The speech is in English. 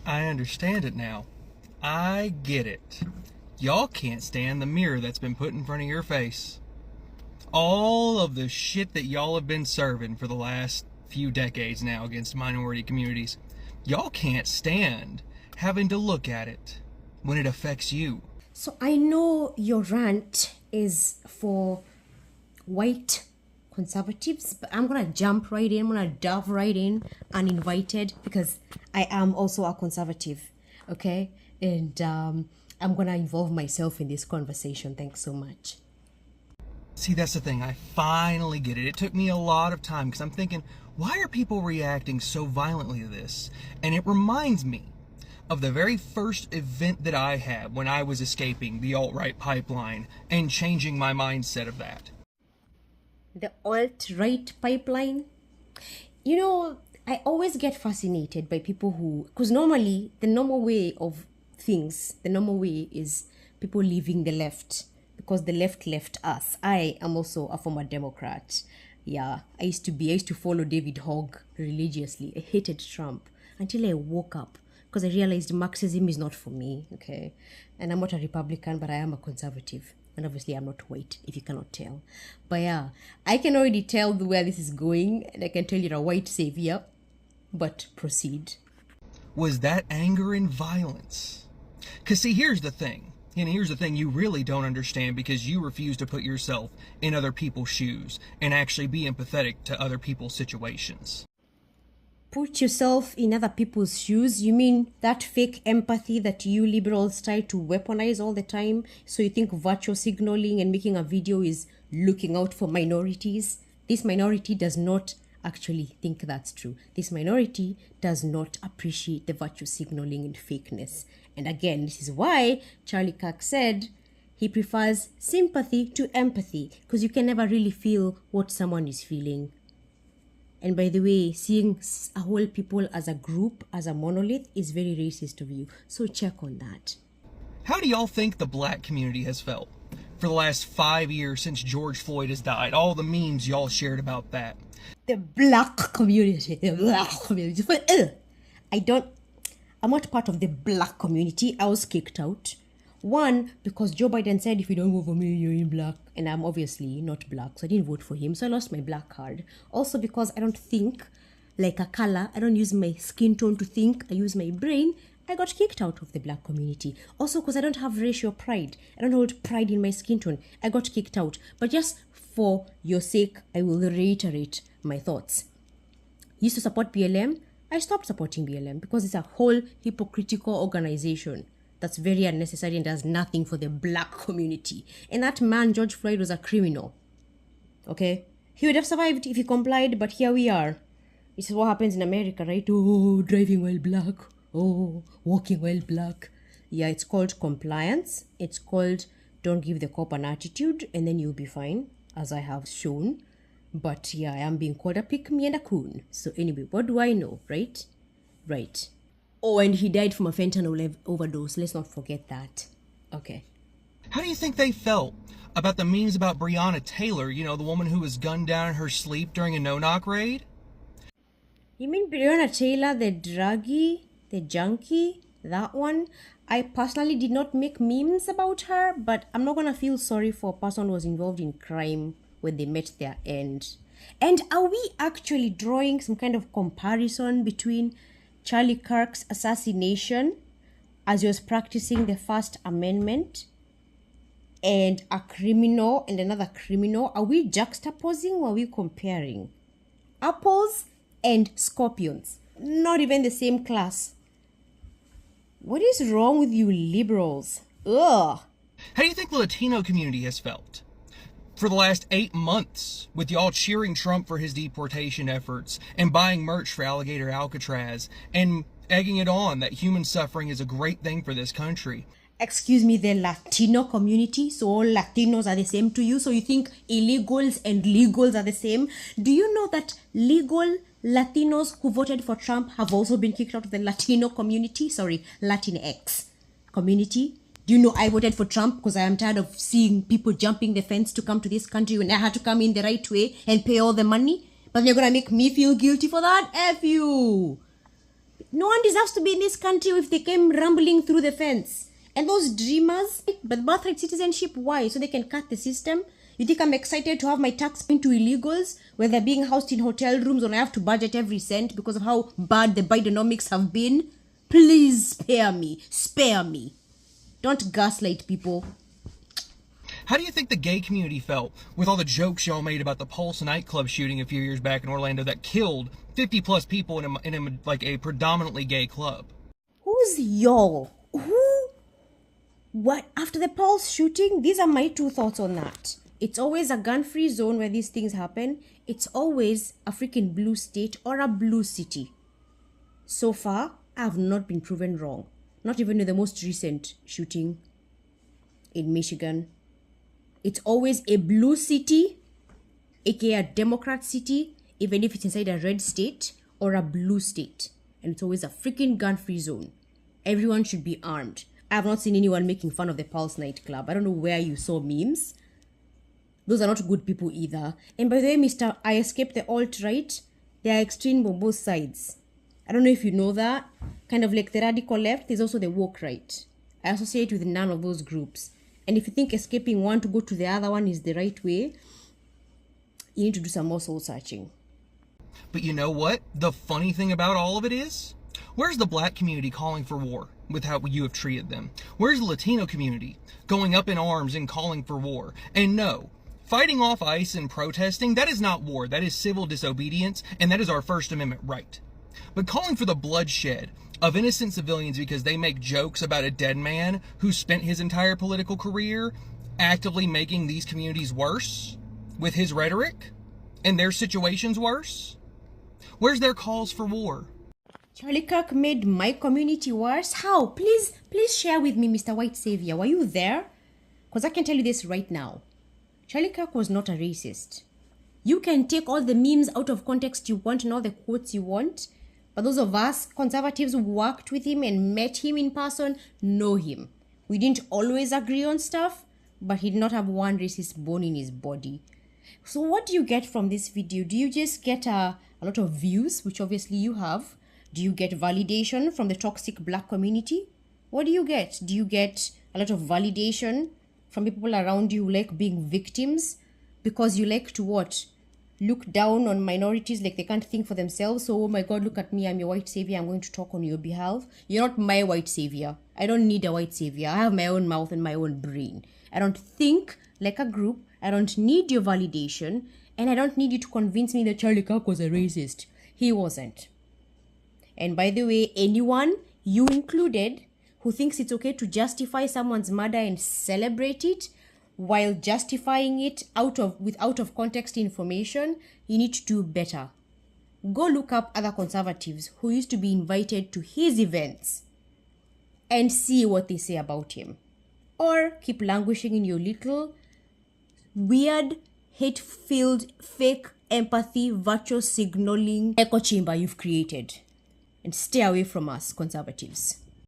I understand it now. I get it. Y'all can't stand the mirror that's been put in front of your face. All of the shit that y'all have been serving for the last few decades now against minority communities. Y'all can't stand having to look at it when it affects you. So I know your rant is for white conservatives, but I'm gonna jump right in. I'm gonna dive right in uninvited because I am also a conservative, okay? And I'm gonna involve myself in this conversation. Thanks so much. See, that's the thing. I finally get it. It took me a lot of time because I'm thinking, why are people reacting so violently to this? And it reminds me of the very first event that I had when I was escaping the alt-right pipeline and changing my mindset of that. The alt-right pipeline? You know, I always get fascinated by people who, because normally the normal way of things, the normal way is people leaving the left because the left left us. I am also a former Democrat. Yeah, I used to follow David Hogg religiously. I hated Trump until I woke up because I realized Marxism is not for me, okay? And I'm not a Republican, but I am a conservative. And obviously I'm not white, if you cannot tell. But yeah, I can already tell where this is going, and I can tell you're a white savior. But proceed. Was that anger and violence? Because see, here's the thing. And here's the thing you really don't understand because you refuse to put yourself in other people's shoes and actually be empathetic to other people's situations. Put yourself in other people's shoes? You mean that fake empathy that you liberals try to weaponize all the time? So you think virtual signaling and making a video is looking out for minorities? This minority does not actually think that's true. This minority does not appreciate the virtue signaling and fakeness. And again, this is why Charlie Kirk said he prefers sympathy to empathy, because you can never really feel what someone is feeling. And by the way, seeing a whole people as a group, as a monolith, is very racist of you. So check on that. How do y'all think the black community has felt for the last 5 years since George Floyd has died? All the memes y'all shared about that. The black community. The black community. I'm not part of the black community. I was kicked out. One, because Joe Biden said, if you don't vote for me, you're in black. And I'm obviously not black, so I didn't vote for him. So I lost my black card. Also because I don't think like a color. I don't use my skin tone to think. I use my brain. I got kicked out of the black community. Also because I don't have racial pride. I don't hold pride in my skin tone. I got kicked out. But just for your sake, I will reiterate my thoughts. Used to support BLM. I stopped supporting BLM because it's a whole hypocritical organization that's very unnecessary and does nothing for the black community. And that man, George Floyd, was a criminal. Okay? He would have survived if he complied, but here we are. This is what happens in America, right? Oh, driving while black. Oh, walking while black. Yeah, it's called compliance. It's called don't give the cop an attitude and then you'll be fine, as I have shown. But yeah, I am being called a pick-me and a coon. So anyway, what do I know, right? Right. Oh, and he died from a fentanyl overdose. Let's not forget that. Okay. How do you think they felt about the memes about Breonna Taylor, you know, the woman who was gunned down in her sleep during a no-knock raid? You mean Breonna Taylor, the druggie, the junkie, that one? I personally did not make memes about her, but I'm not gonna feel sorry for a person who was involved in crime when they met their end. And are we actually drawing some kind of comparison between Charlie Kirk's assassination as he was practicing the First Amendment and a criminal and another criminal? Are we juxtaposing or are we comparing? Apples and scorpions. Not even the same class. What is wrong with you liberals? Ugh. How do you think the Latino community has felt for the last 8 months with y'all cheering Trump for his deportation efforts and buying merch for Alligator Alcatraz and egging it on that human suffering is a great thing for this country? Excuse me, the Latino community? So all Latinos are the same to you? So you think illegals and legals are the same? Do you know that legal Latinos who voted for Trump have also been kicked out of the Latino community? Sorry, Latinx community. Do you know I voted for Trump because I am tired of seeing people jumping the fence to come to this country when I had to come in the right way and pay all the money? But you're going to make me feel guilty for that? F you. No one deserves to be in this country if they came rumbling through the fence. And those dreamers, but birthright citizenship, why? So they can cut the system? You think I'm excited to have my tax into illegals where they're being housed in hotel rooms and I have to budget every cent because of how bad the Bidenomics have been? Please spare me. Spare me. Don't gaslight people. How do you think the gay community felt with all the jokes y'all made about the Pulse nightclub shooting a few years back in Orlando that killed 50 plus people in a predominantly gay club? Who's y'all? Who? What? After the Pulse shooting, these are my two thoughts on that. It's always a gun-free zone where these things happen. It's always a freaking blue state or a blue city. So far, I have not been proven wrong. Not even with the most recent shooting in Michigan. It's always a blue city, aka a Democrat city, even if it's inside a red state or a blue state. And it's always a freaking gun-free zone. Everyone should be armed. I have not seen anyone making fun of the Pulse nightclub. I don't know where you saw memes. Those are not good people either. And by the way, Mr. I escaped the alt-right. They are extreme on both sides. I don't know if you know that. Kind of like the radical left, there's also the woke right. I associate with none of those groups. And if you think escaping one to go to the other one is the right way, you need to do some more soul searching. But you know what? The funny thing about all of it is, where's the black community calling for war with how you have treated them? Where's the Latino community going up in arms and calling for war? And no, fighting off ICE and protesting, that is not war. That is civil disobedience, and that is our First Amendment right. But calling for the bloodshed of innocent civilians because they make jokes about a dead man who spent his entire political career actively making these communities worse with his rhetoric and their situations worse? Where's their calls for war? Charlie Kirk made my community worse? How? Please share with me, Mr. White Savior. Were you there? Because I can tell you this right now. Charlie Kirk was not a racist. You can take all the memes out of context you want and all the quotes you want, but those of us conservatives who worked with him and met him in person know him. We didn't always agree on stuff, but he did not have one racist bone in his body. So what do you get from this video? Do you just get a lot of views, which obviously you have? Do you get validation from the toxic black community? What do you get? Do you get a lot of validation from the people around you who like being victims? Because you like to what? Look down on minorities like they can't think for themselves. So, oh my God, look at me. I'm your white savior. I'm going to talk on your behalf. You're not my white savior. I don't need a white savior. I have my own mouth and my own brain. I don't think like a group. I don't need your validation. And I don't need you to convince me that Charlie Kirk was a racist. He wasn't. And by the way, anyone, you included, who thinks it's okay to justify someone's murder and celebrate it, while justifying it with out of context information, you need to do better. Go look up other conservatives who used to be invited to his events and see what they say about him. Or keep languishing in your little weird, hate-filled, fake empathy, virtue signaling echo chamber you've created. And stay away from us, conservatives.